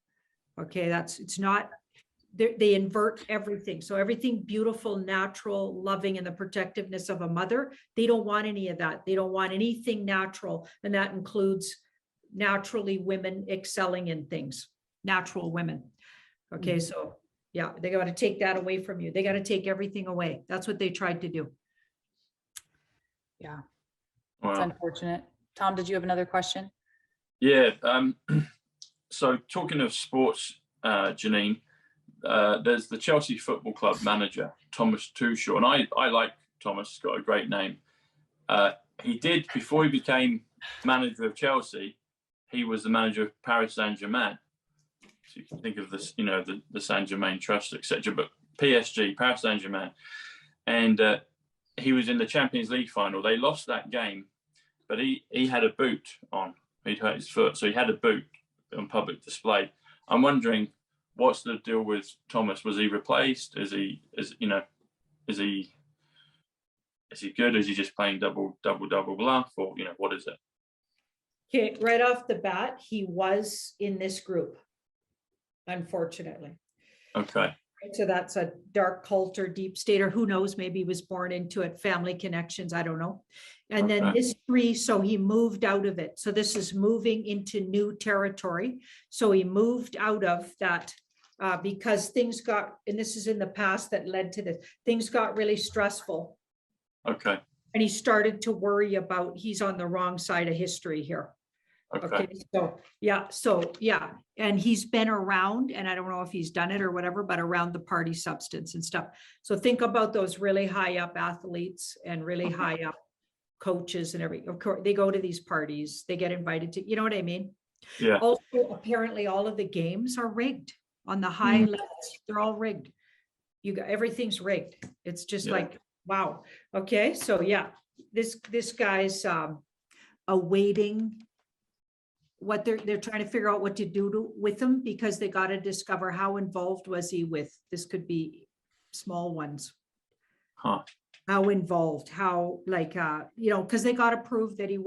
Okay, it's not, they invert everything. So everything beautiful, natural, loving, and the protectiveness of a mother, they don't want any of that. They don't want anything natural. And that includes naturally women excelling in things, natural women. Okay, so yeah, they got to take that away from you. They got to take everything away. That's what they tried to do. Yeah, it's unfortunate. Tom, did you have another question? Yeah, so talking of sports, Janine, there's the Chelsea Football Club manager, Thomas Tuchel, and I like Thomas. He's got a great name. He did, before he became manager of Chelsea, he was the manager of Paris Saint-Germain. So you can think of this, the Saint-Germain Trust, etc. But PSG, Paris Saint-Germain, and he was in the Champions League final. They lost that game, but he had a boot on. He'd hurt his foot, so he had a boot on public display. I'm wondering, what's the deal with Thomas? Was he replaced? Is he good? Is he just playing double bluff, or what is it? Okay, right off the bat, he was in this group, unfortunately. Okay. So that's a dark cult or deep state, or who knows, maybe he was born into it, family connections, I don't know. And then Okay. this 3, so he moved out of it. So this is moving into new territory. So he moved out of that because things got, and this is in the past that led to this, things got really stressful. Okay. And he started to worry about, he's on the wrong side of history here. Okay. Okay, so yeah, and he's been around, and I don't know if he's done it or whatever, but around the party substance and stuff. So think about those really high up athletes and really Okay. high up coaches and everything. Of course, they go to these parties, they get invited to, you know what I mean? Yeah. Also, apparently all of the games are rigged on the high levels. They're all rigged. You got, everything's rigged. It's just Yeah. like, wow. Okay, so yeah, this guy's awaiting what they're trying to figure out what to do with him, because they got to discover how involved was he with, this could be small ones. Huh. How involved, how like, you know, because they got to prove that he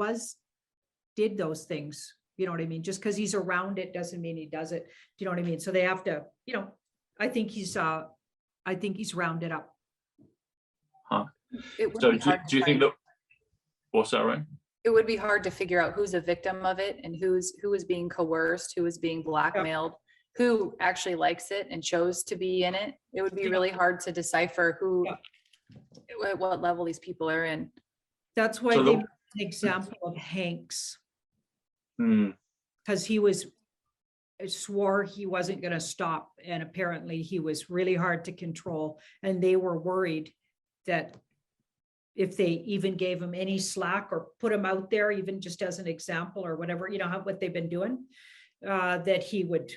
did those things. You know what I mean? Just because he's around it doesn't mean he does it. Do you know what I mean? So they have to, you know, I think he's rounded up. Huh. It would So be do hard to you think find- that, what's that, right? It would be hard to figure out who's a victim of it and who is being coerced, who is being blackmailed, who actually likes it and chose to be in it. It would be Yeah. really hard to decipher who, Yeah. at what level these people are in. That's why So they the- made an example of Hanks, Hmm. because he swore he wasn't going to stop, and apparently he was really hard to control, and they were worried that if they even gave him any slack or put him out there, even just as an example or whatever, you know, what they've been doing, that he would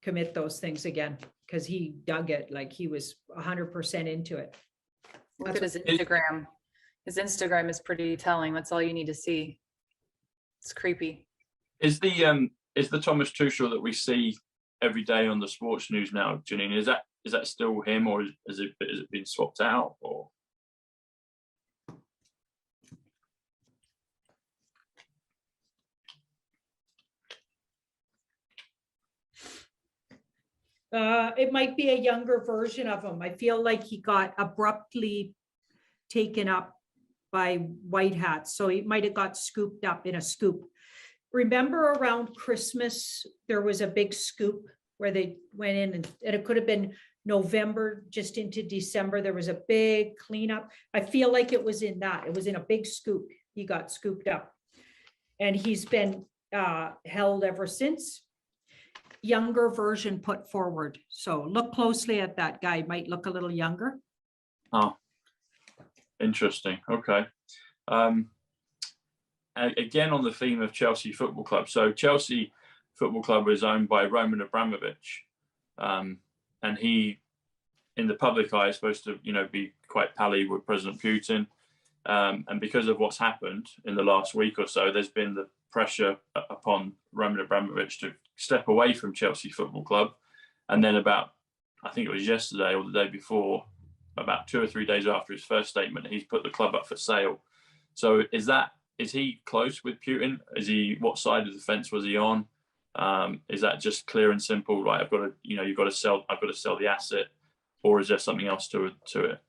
commit those things again, because he dug it, like he was 100% into it. Look at his It- Instagram. His Instagram is pretty telling. That's all you need to see. It's creepy. Is the Thomas Tuchel that we see every day on the sports news now, Janine, is that still him, or has it been swapped out, or? It might be a younger version of him. I feel like he got abruptly taken up by white hats, so he might have got scooped up in a scoop. Remember around Christmas, there was a big scoop where they went in, and it could have been November, just into December. There was a big cleanup. I feel like it was in that. It was in a big scoop. He got scooped up, and he's been held ever since. Younger version put forward. So look closely at that guy. Might look a little younger. Oh, interesting. Okay. Again, on the theme of Chelsea Football Club. So Chelsea Football Club is owned by Roman Abramovich, and he, in the public eye, is supposed to, you know, be quite pally with President Putin. And because of what's happened in the last week or so, there's been the pressure upon Roman Abramovich to step away from Chelsea Football Club. And then about, I think it was yesterday or the day before, about 2 or 3 days after his first statement, he's put the club up for sale. So is he close with Putin? What side of the fence was he on? Is that just clear and simple? Right, I've got to sell the asset, or is there something else to it?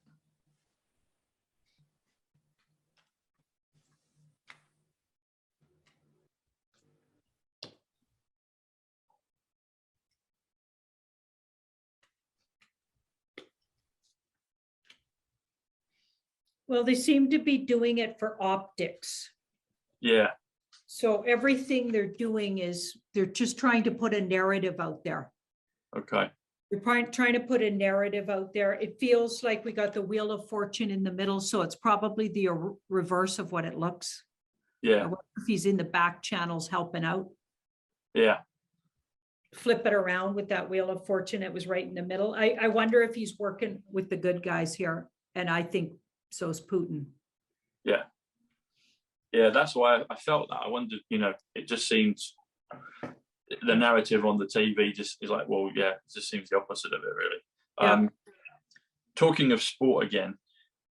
Well, they seem to be doing it for optics. Yeah. So everything they're doing is they're just trying to put a narrative out there. Okay. We're trying to put a narrative out there. It feels like we got the Wheel of Fortune in the middle, so it's probably the reverse of what it looks. I Yeah. wonder if he's in the back channels helping out. Yeah. Flip it around with that Wheel of Fortune. It was right in the middle. I wonder if he's working with the good guys here, and I think so is Putin. Yeah. Yeah, that's why I felt that. I wondered, you know, it just seems the narrative on the TV just is like, well, yeah, it just seems the opposite of it, really. Yeah. Talking of sport again,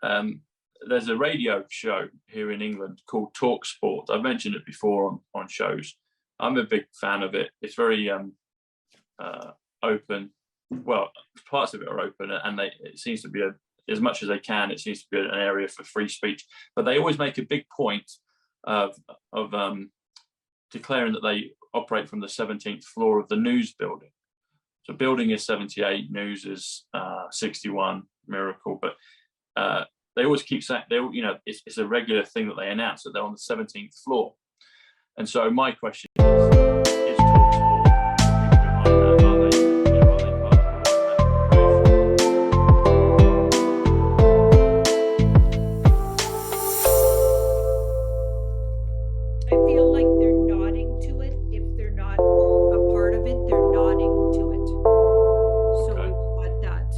there's a radio show here in England called Talk Sport. I've mentioned it before on shows. I'm a big fan of it. It's very open. Well, parts of it are open, and it seems to be as much as they can. It seems to be an area for free speech, but they always make a big point of declaring that they operate from the 17th floor of the news building. So building is 78, news is 61, miracle. But they always keep saying, it's a regular thing that they announce that they're on the 17th floor. And so my question is TalkSport behind that? Are they part of I feel like they're nodding to it. If they're not a part of it, they're nodding to it. So Okay. we've got that.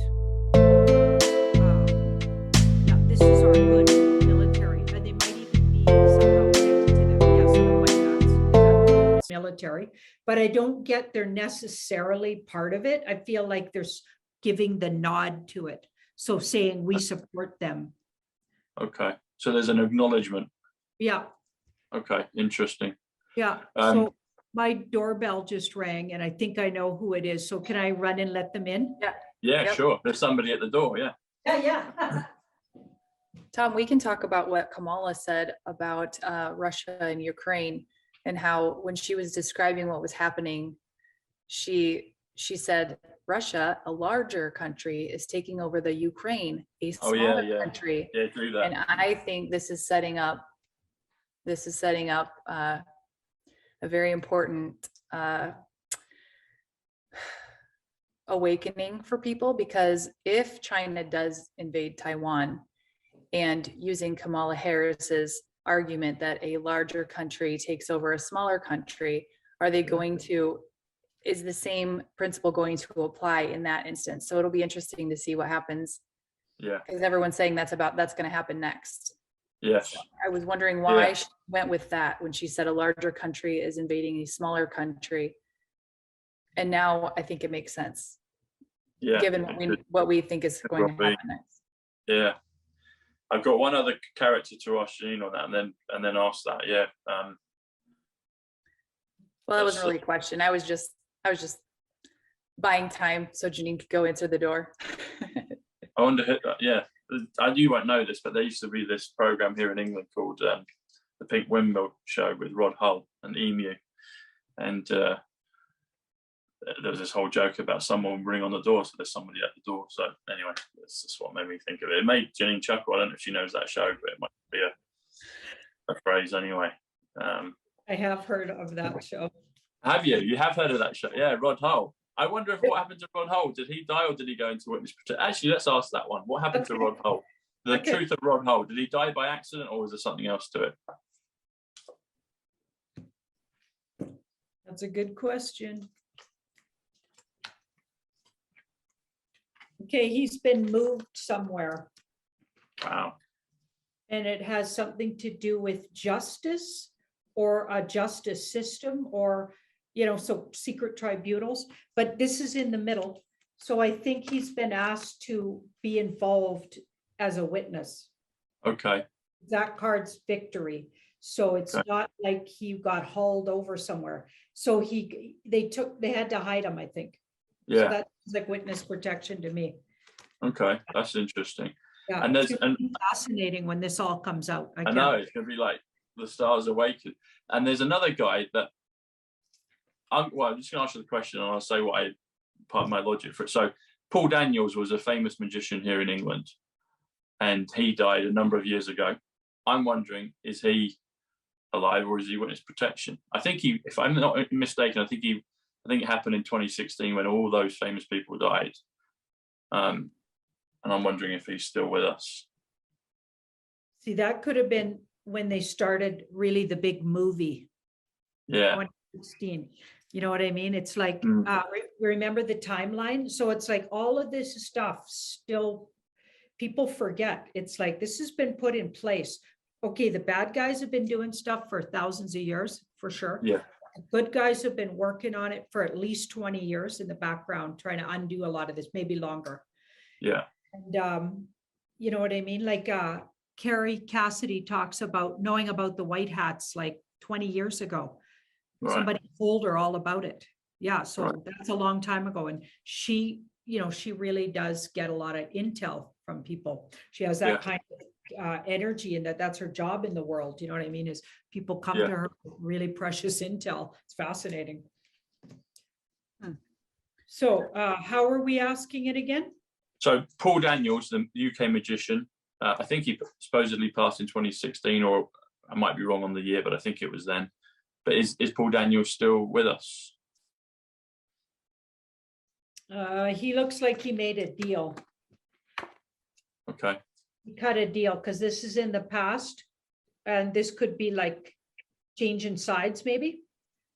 Yeah, this is our good military, and they might even be somehow connected to them. Yes, the White Hats, military, but I don't get they're necessarily part of it. I feel like they're giving the nod to it. So saying we support them. Okay, so there's an acknowledgement. Yeah. Okay, interesting. Yeah, so my doorbell just rang and I think I know who it is. So can I run and let them in? Yeah. Yeah, Yep. sure. There's somebody at the door. Yeah. Yeah. Tom, we can talk about what Kamala said about Russia and Ukraine, and how when she was describing what was happening, she said Russia, a larger country, is taking over the Ukraine, a smaller country. Yeah, do that. And I think this is setting up a very important awakening for people, because if China does invade Taiwan, and using Kamala Harris's argument that a larger country takes over a smaller country, are they going to, is the same principle going to apply in that instance? So it'll be interesting to see what happens. Yeah. Because everyone's saying that's going to happen next. Yes. So I was wondering why she went with that when she said a larger country is invading a smaller country. And now I think it makes sense. Yeah. Given what we think is going to happen next. Yeah. I've got one other character to ask Janine on that, and then ask that. Yeah. Well, that wasn't really a question. I was just buying time so Janine could go answer the door. I wonder, yeah, you won't know this, but there used to be this program here in England called the Pink Windmill Show with Rod Hull and Emu, and there was this whole joke about someone ring on the door, so there's somebody at the door. So anyway, that's just what made me think of it. It made Janine chuckle. I don't know if she knows that show, but it might be a phrase anyway. I have heard of that show. Have you? You have heard of that show? Yeah, Rod Hull. I wonder if what happened to Rod Hull. Did he die or did he go into witness protection? Actually, let's ask that one. What happened to Rod Hull? The truth of Rod Hull. Did he die by accident or was there something else to it? That's a good question. Okay, he's been moved somewhere. Wow. And it has something to do with justice or a justice system, or, so secret tribunals, but this is in the middle. So I think he's been asked to be involved as a witness. Okay. That card's victory. So it's not like he got hauled over somewhere. So they had to hide him, I think. Yeah. So that's like witness protection to me. Okay, that's interesting. Yeah, And it's gonna be fascinating when this all comes out. I know it's going to be like the stars awaken. And there's another guy that I'm just going to answer the question and I'll say part of my logic for it. So Paul Daniels was a famous magician here in England and he died a number of years ago. I'm wondering, is he alive or is he witness protection? I think if I'm not mistaken, I think it happened in 2016 when all those famous people died. And I'm wondering if he's still with us. See, that could have been when they started really the big movie. Yeah. 2016. You know what I mean? It's like, remember the timeline? So it's like all of this stuff still, people forget. It's like, this has been put in place. Okay, the bad guys have been doing stuff for thousands of years, for sure. Yeah. The good guys have been working on it for at least 20 years in the background, trying to undo a lot of this, maybe longer. Yeah. And you know what I mean? Like Carrie Cassidy talks about knowing about the White Hats like 20 years ago. Right. Somebody told her all about it. Yeah, so that's a long time ago. And she, she really does get a lot of intel from people. She has that kind of energy, and that's her job in the world. You know what I mean? Is people come to her with really precious intel. It's fascinating. So how are we asking it again? So Paul Daniels, the UK magician, I think he supposedly passed in 2016, or I might be wrong on the year, but I think it was then. But is Paul Daniels still with us? He looks like he made a deal. Okay. He cut a deal because this is in the past, and this could be like changing sides, maybe.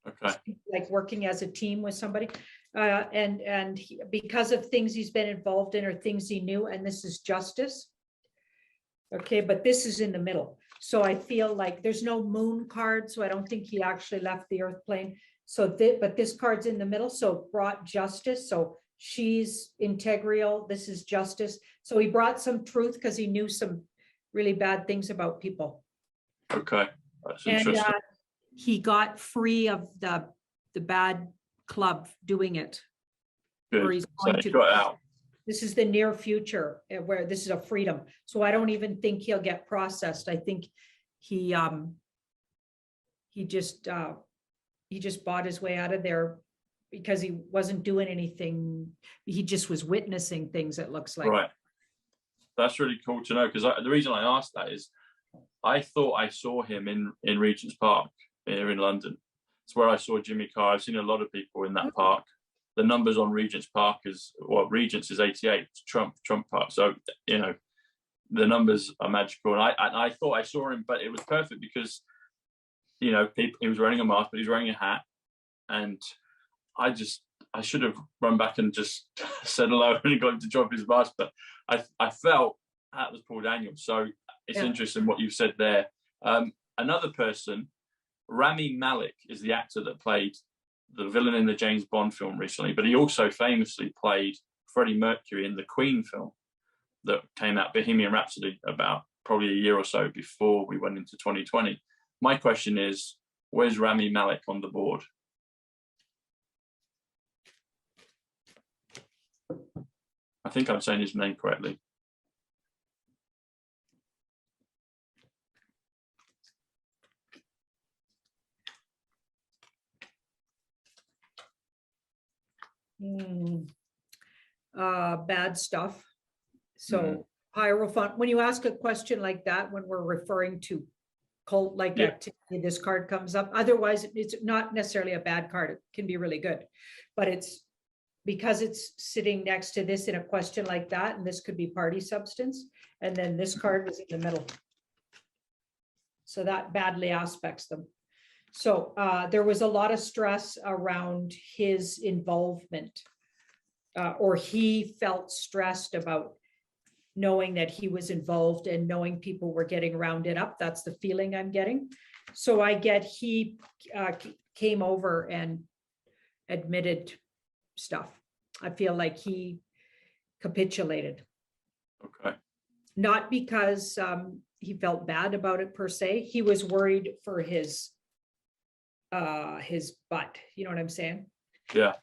Okay. Like working as a team with somebody. Because of things he's been involved in or things he knew, and this is justice. Okay, but this is in the middle. So I feel like there's no moon card, so I don't think he actually left the earth plane. So but this card's in the middle, so brought justice. So she's integral, this is justice. So he brought some truth because he knew some really bad things about people. Okay, that's interesting. And he got free of the bad club doing it. Good. Or he's So going he to. got out. This is the near future where this is a freedom. So I don't even think he'll get processed. I think he just bought his way out of there because he wasn't doing anything. He just was witnessing things, it looks like. Right. That's really cool to know, because the reason I asked that is I thought I saw him in Regent's Park here in London. It's where I saw Jimmy Carr. I've seen a lot of people in that park. The numbers on Regent's Park Regent's is 88, Trump Park. So, the numbers are magical. And I thought I saw him, but it was perfect because, he was wearing a mask, but he was wearing a hat. And I should have run back and just said hello and got him to drop his mask. But I felt that was Paul Daniels. So it's interesting what you've said there. Another person, Rami Malek, is the actor that played the villain in the James Bond film recently, but he also famously played Freddie Mercury in the Queen film that came out, Bohemian Rhapsody, about probably a year or so before we went into 2020. My question is, where's Rami Malek on the board? I think I'm saying his name correctly. Bad stuff. So Hierophant, when you ask a question like that, when we're referring to cult-like activity, this card comes up. Otherwise, it's not necessarily a bad card. It can be really good, but it's because it's sitting next to this in a question like that, and this could be party substance, and then this card was in the middle. So that badly aspects them. So there was a lot of stress around his involvement, or he felt stressed about knowing that he was involved and knowing people were getting rounded up. That's the feeling I'm getting. So I get he came over and admitted stuff. I feel like he capitulated. Okay. Not because he felt bad about it per se. He was worried for his butt. You know what I'm saying? Yeah.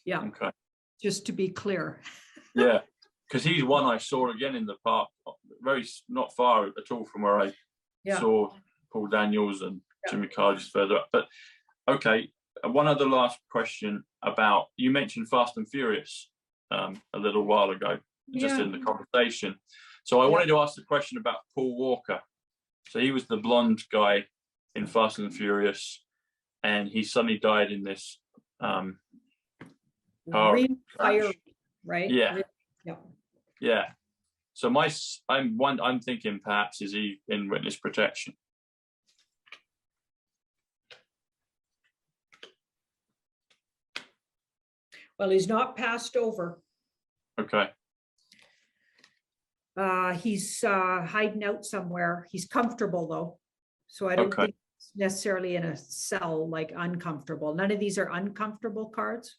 Yeah. Okay. Just to be clear. Yeah, because he's one I saw again in the park, not far at all from where I saw Paul Daniels and Jimmy Carr just further up. But okay, one other last question about, you mentioned Fast and Furious a little while ago, just in the conversation. So I wanted to ask the question about Paul Walker. So he was the blonde guy in Fast and Furious, and he suddenly died in this car fire, right? Yeah. So I'm thinking perhaps is he in witness protection? Well, he's not passed over. Okay. He's hiding out somewhere. He's comfortable though. So I don't think it's necessarily in a cell, like uncomfortable. None of these are uncomfortable cards.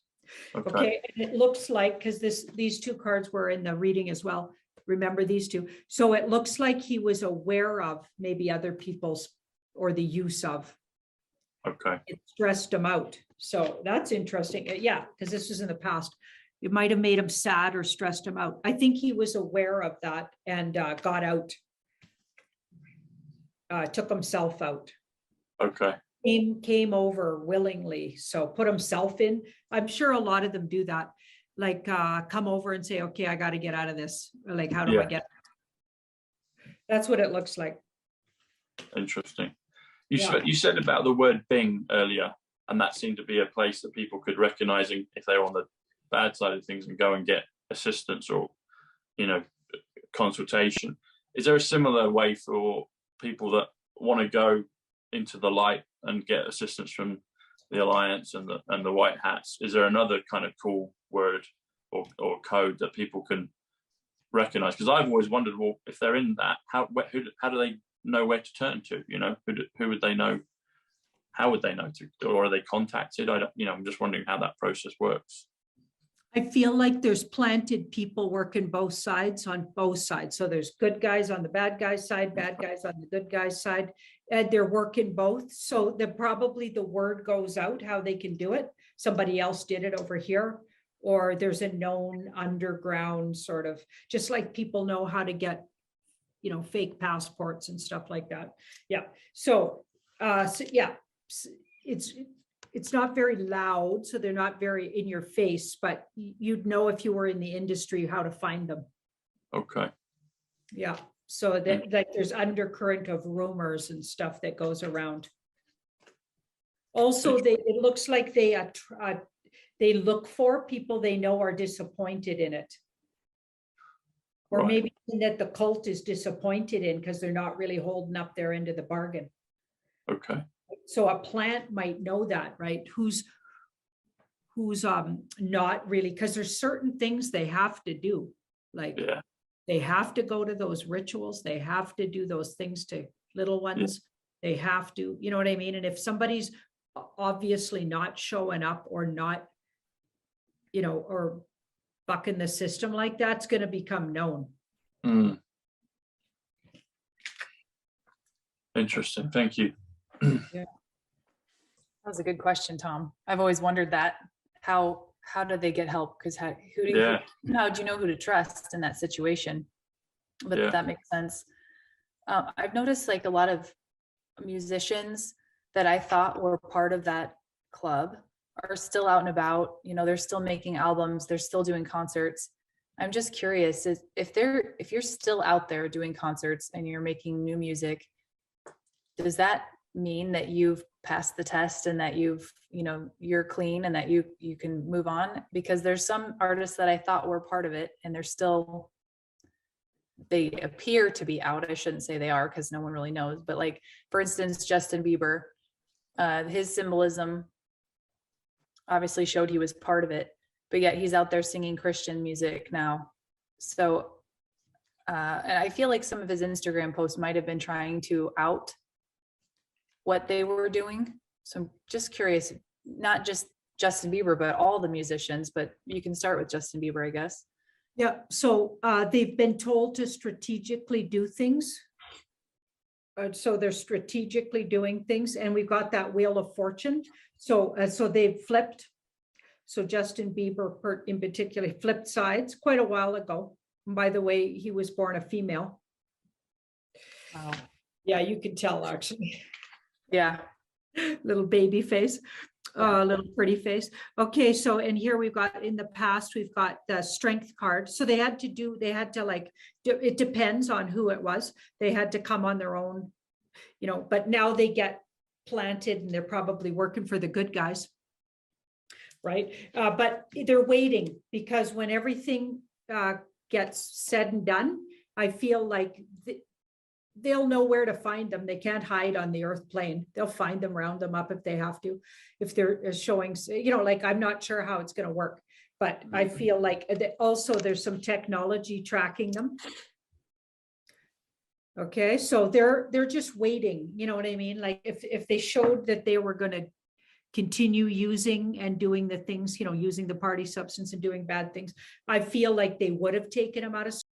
Okay. And it looks like, because these two cards were in the reading as well. Remember these two. So it looks like he was aware of maybe other people's, or the use of. Okay. It stressed him out. So that's interesting. Yeah, because this was in the past. it might have made him sad or stressed him out. I think he was aware of that and got out. Took himself out. Okay. Came over willingly, so put himself in. I'm sure a lot of them do that. Like come over and say, okay, I got to get out of this. Like, how do I get? That's what it looks like. Interesting. You said about the word Bing earlier, and that seemed to be a place that people could recognize if they were on the bad side of things and go and get assistance or, you know, consultation. Is there a similar way for people that want to go into the light and get assistance from the Alliance and the White Hats? Is there another kind of cool word or code that people can recognize? Because I've always wondered, well, if they're in that, how do they know where to turn to? You know, who would they know? How would they know to, or are they contacted? I don't, you know, I'm just wondering how that process works. I feel like there's planted people working both sides on both sides. So there's good guys on the bad guys side, bad guys on the good guys side, and they're working both. So probably the word goes out how they can do it. Somebody else did it over here, or there's a known underground sort of, just like people know how to get, you know, fake passports and stuff like that. Yeah. So yeah, it's not very loud, so they're not very in your face, but you'd know if you were in the industry how to find them. Okay. Yeah. So that like there's undercurrent of rumors and stuff that goes around. Also, it looks like they look for people they know are disappointed in it. Or Right. maybe that the cult is disappointed in because they're not really holding up their end of the bargain. Okay. So a plant might know that, right? Who's not really, because there's certain things they have to do. Like they have to go to those rituals, they have to do those things to little ones. They have to, you know what I mean? And if somebody's obviously not showing up or not, you know, or bucking the system like that, it's going to become known. Interesting. Thank you. Yeah. That was a good question, Tom. I've always wondered that. How do they get help? Because how do you know who to trust in that situation? But that makes sense. I've noticed like a lot of musicians that I thought were part of that club are still out and about. You know, they're still making albums, they're still doing concerts. I'm just curious, if you're still out there doing concerts and you're making new music, does that mean that you've passed the test and that you're clean and that you can move on? Because there's some artists that I thought were part of it and they appear to be out. I shouldn't say they are because no one really knows, but like, for instance, Justin Bieber, his symbolism obviously showed he was part of it, but yet he's out there singing Christian music now. So, and I feel like some of his Instagram posts might've been trying to out what they were doing. So I'm just curious, not just Justin Bieber, but all the musicians, but you can start with Justin Bieber, I guess. Yeah. So they've been told to strategically do things. So they're strategically doing things, and we've got that wheel of fortune. So they've flipped. So Justin Bieber in particular flipped sides quite a while ago. And by the way, he was born a female. Wow. Yeah, you can tell actually. Yeah. Little baby face, little pretty face. Okay, so and here we've got in the past, we've got the strength card. So they had to like, it depends on who it was. They had to come on their own, you know, but now they get planted and they're probably working for the good guys. Right. But they're waiting because when everything gets said and done, I feel like they'll know where to find them. They can't hide on the earth plane. They'll find them, round them up if they have to, if they're showing, you know, like, I'm not sure how it's going to work, but I feel like also there's some technology tracking them. Okay. So they're just waiting, you know what I mean? Like if they showed that they were going to continue using and doing the things, you know, using the party substance and doing bad things, I feel like they would have taken them out of